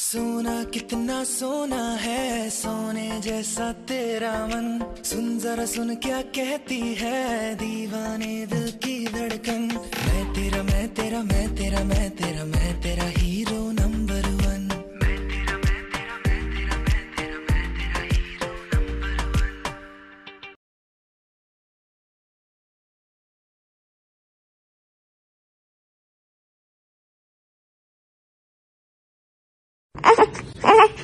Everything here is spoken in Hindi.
सोना कितना सोना है, सोने जैसा तेरा मन। सुन जरा सुन क्या कहती है दीवाने दिल की धड़कन। मैं तेरा मैं तेरा मैं तेरा मैं तेरा मैं तेरा हीरो नंबर वन। मैं तेरा मैं तेरा मैं तेरा मैं तेरा मैं तेरा हीरो नंबर वन।